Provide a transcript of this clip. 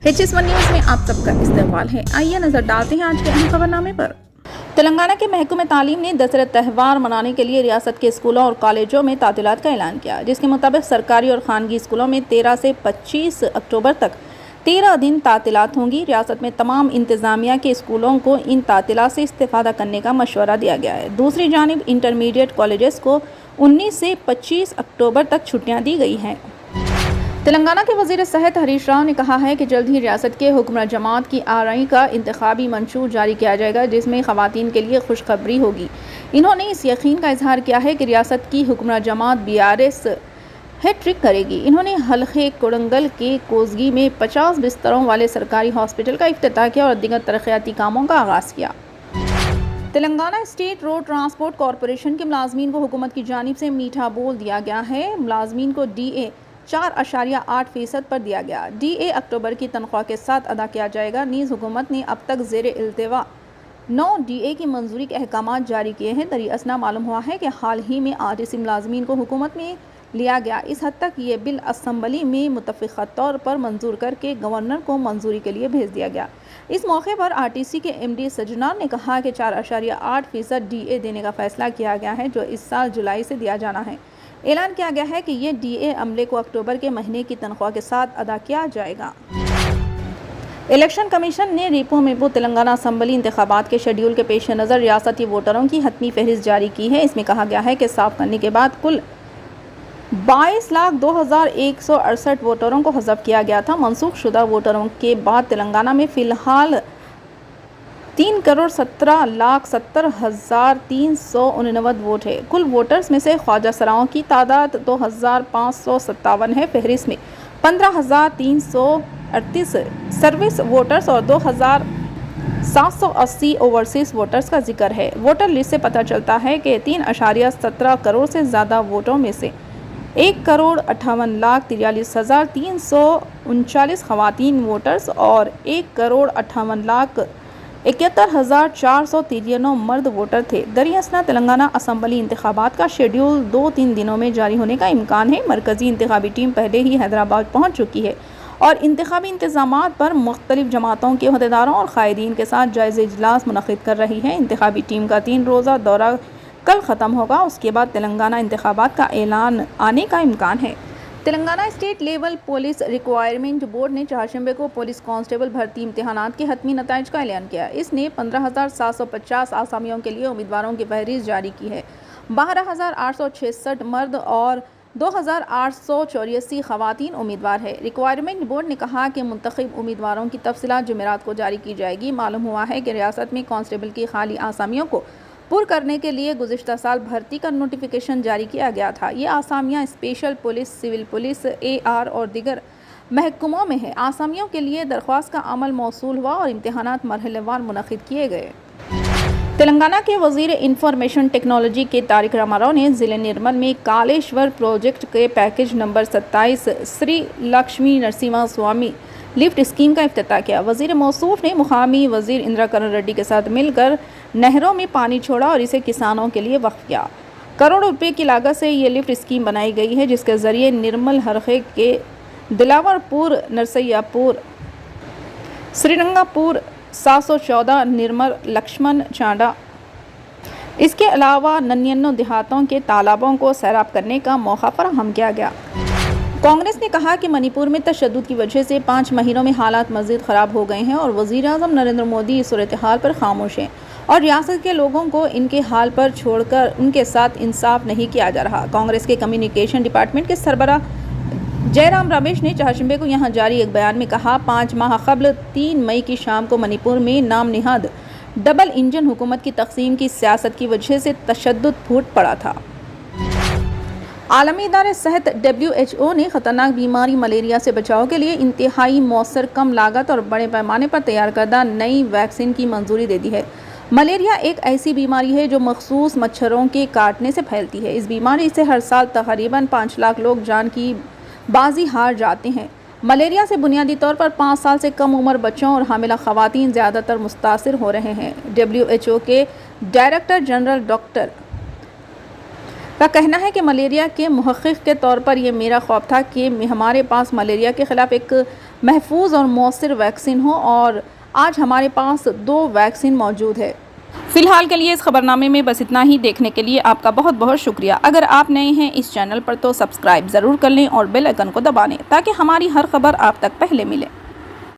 HS1 news में आप सबका इस्तकबाल है। आइए नजर डालते हैं आज के अहम खबरनामे पर। तेलंगाना के महकमे तालीम ने दशहरा त्यौहार मनाने के लिए रियासत के स्कूलों और कॉलेजों में तातीलात का ऐलान किया, जिसके मुताबिक सरकारी और खानगी स्कूलों में 13 से 25 अक्टूबर तक 13 दिन तातीलात होंगी। रियासत में तमाम इंतजामिया के स्कूलों को इन तातीलात से इस्तेफादा करने का मशवरा दिया गया है। दूसरी जानिब इंटरमीडिएट कॉलेजेस को 19 से 25 अक्टूबर तक छुट्टियां दी गई हैं। तेलंगाना के वज़ीर सेहत हरीश राव ने कहा है कि जल्द ही रियासत के हुक्मरान जमात की आरआई का इंतखाबी मंशूर जारी किया जाएगा, जिसमें ख़वातीन के लिए खुशखबरी होगी। इन्होंने इस यकीन का इजहार किया है कि रियासत की हुक्मरान जमात BRS हैट्रिक करेगी। इन्होंने हल्के कोडंगल के कोसगी में 50 बिस्तरों वाले सरकारी हॉस्पिटल का इफ्तिताह किया और दीगर तरक्याती कामों का आगाज़ किया। Telangana state road transport corporation के मुलाजमीन को हुकूमत की जानिब से मीठा बोल दिया गया है। मुलाजमीन को DA 4.8% पर दिया गया। DA अक्टूबर की तनख्वाह के साथ अदा किया जाएगा। नीज़ हुकूमत ने अब तक ज़ेर इल्तिवा 9 DA की मंजूरी के अहकाम जारी किए हैं। दरियासना मालूम हुआ है कि हाल ही में RTC मुलाजमीन को हुकूमत में लिया गया। इस हद तक ये बिल असम्बली में मुतफ़िक़ा तौर पर मंजूर करके गवर्नर को मंजूरी के लिए भेज दिया गया। इस मौके पर RTC के MD सजनार ने कहा कि 4.8% DA देने का फैसला किया गया है, जो इस साल जुलाई से दिया जाना है। ऐलान किया गया है कि ये DA अमले को अक्टूबर के महीने की तनख्वाह के साथ अदा किया जाएगा। इलेक्शन कमीशन ने रिपो मेपो तेलंगाना असम्बली इंतखाबात के शेड्यूल के पेश नज़र रियासती वोटरों की हतमी फहरिस्त जारी की है। इसमें कहा गया है कि साफ करने के बाद कुल 22,02,168 वोटरों को हज़फ किया गया था। मनसूख शुदा वोटरों के बाद तेलंगाना में फ़िलहाल 3,17,70,389 वोट है। कुल वोटर्स में से ख्वाजा सराओं की तादाद 2,557 है। फहरिस्त में 15,338 सर्विस वोटर्स और 2,780 ओवरसीज वोटर्स का जिक्र है। वोटर लिस्ट से पता चलता है कि 3.17 करोड़ से ज़्यादा वोटों में से 1,58,43,339 ख़वातीन वोटर्स और 1,58,71,493 मर्द वोटर थे। दरियासना तेलंगाना असम्बली इंतखाबात का शेड्यूल 2-3 दिनों में जारी होने का इम्कान है। मरकज़ी इंतखाबी टीम पहले ही हैदराबाद पहुँच चुकी है और इंतखाबी इंतज़ामात पर मुख्तलिफ जमातों के अहदेदारों और कायदीन के साथ जायज़े इजलास मुनक़िद कर रही है। इंतखाबी टीम का 3 रोज़ा दौरा कल ख़त्म होगा। उसके बाद तेलंगाना इंतखाबात का ऐलान आने का इम्कान है। Telangana state level police requirement board ने चारशंबे को पुलिस कांस्टेबल भर्ती इम्तिहानात के हतमी नताइज का ऐलान किया। इसने 15,750 आसामियों के लिए उम्मीदवारों की फहरिस्त जारी की है। 12,866 मर्द और 2,884 ख़वातीन उम्मीदवार है। रिक्वायरमेंट बोर्ड ने कहा कि मुंतखब उम्मीदवारों की तफसीलात जुमेरात को जारी की जाएगी। मालूम हुआ है कि रियासत में कांस्टेबल की खाली आसामियों को पुर करने के लिए गुज़िश्ता साल भर्ती का नोटिफिकेशन जारी किया गया था। ये आसामियाँ special police, civil police, AR और दीगर महकमों में है। आसामियों के लिए दरख्वास्त का अमल मौसूल हुआ और इम्तिहानात मरहलेवार मुनक़िद किए गए। तेलंगाना के वज़ीर इंफॉर्मेशन टेक्नोलॉजी के तारिक रामाराव ने ज़िले निर्मल में कालेश्वर प्रोजेक्ट के पैकेज नंबर 27 श्री लक्ष्मी नरसिम्हा स्वामी लिफ्ट स्कीम का इफ्तिताह किया। वज़ीर मौसूफ ने मुकामी वज़ीर इंदिरा करण रेड्डी के साथ मिलकर नहरों में पानी छोड़ा और इसे किसानों के लिए वक्फ किया। करोड़ों रुपए की लागत से ये लिफ्ट स्कीम बनाई गई है, जिसके ज़रिए निर्मल हरखे के दिलावरपुर, नरसैयापुर, श्रीरंगापुर 714 निर्मल लक्ष्मण चांडा, इसके अलावा 99 देहातों के तालाबों को सैराब करने का मौका फराहम किया गया। कांग्रेस ने कहा कि मणिपुर में तशद्दुद की वजह से 5 महीनों में हालात मज़ीद ख़राब हो गए हैं और वज़ीर आज़म नरेंद्र मोदी इस सूरत हाल पर खामोश हैं और रियासत के लोगों को इनके हाल पर छोड़कर उनके साथ इंसाफ नहीं किया जा रहा। कांग्रेस के कम्युनिकेशन डिपार्टमेंट के सरबराह जयराम रमेश ने चारशंबे को यहाँ जारी एक बयान में कहा, 5 माह कबल 3 मई की शाम को मणिपुर में नाम निहाद डबल इंजन हुकूमत की तकसीम की सियासत की वजह से तशद्दुद फूट पड़ा था। आलमी इदारे सेहत WHO ने ख़तरनाक बीमारी मलेरिया से बचाव के लिए इंतहाई मौसर, कम लागत और बड़े पैमाने पर तैयार करदा नई वैक्सीन की मंजूरी दे दी है। मलेरिया एक ऐसी बीमारी है जो मखसूस मच्छरों के काटने से फैलती है। इस बीमारी से हर साल तकरीबन 5 लाख लोग जान की बाजी हार जाते हैं। मलेरिया से बुनियादी तौर पर 5 साल से कम उम्र बच्चों और हामिला ख़वातीन ज़्यादातर मुतासिर हो रहे हैं। WHO के डायरेक्टर जनरल डॉक्टर का कहना है कि मलेरिया के मुहक़्क़िक़ के तौर पर यह मेरा ख्वाब था कि हमारे पास मलेरिया के ख़िलाफ़ एक महफूज और मौसर वैक्सीन हो, और आज हमारे पास 2 वैक्सीन मौजूद है। फिलहाल के लिए इस खबरनामे में बस इतना ही। देखने के लिए आपका बहुत बहुत शुक्रिया। अगर आप नए हैं इस चैनल पर तो सब्सक्राइब ज़रूर कर लें और बेल आइकन को दबा लें ताकि हमारी हर खबर आप तक पहले मिले।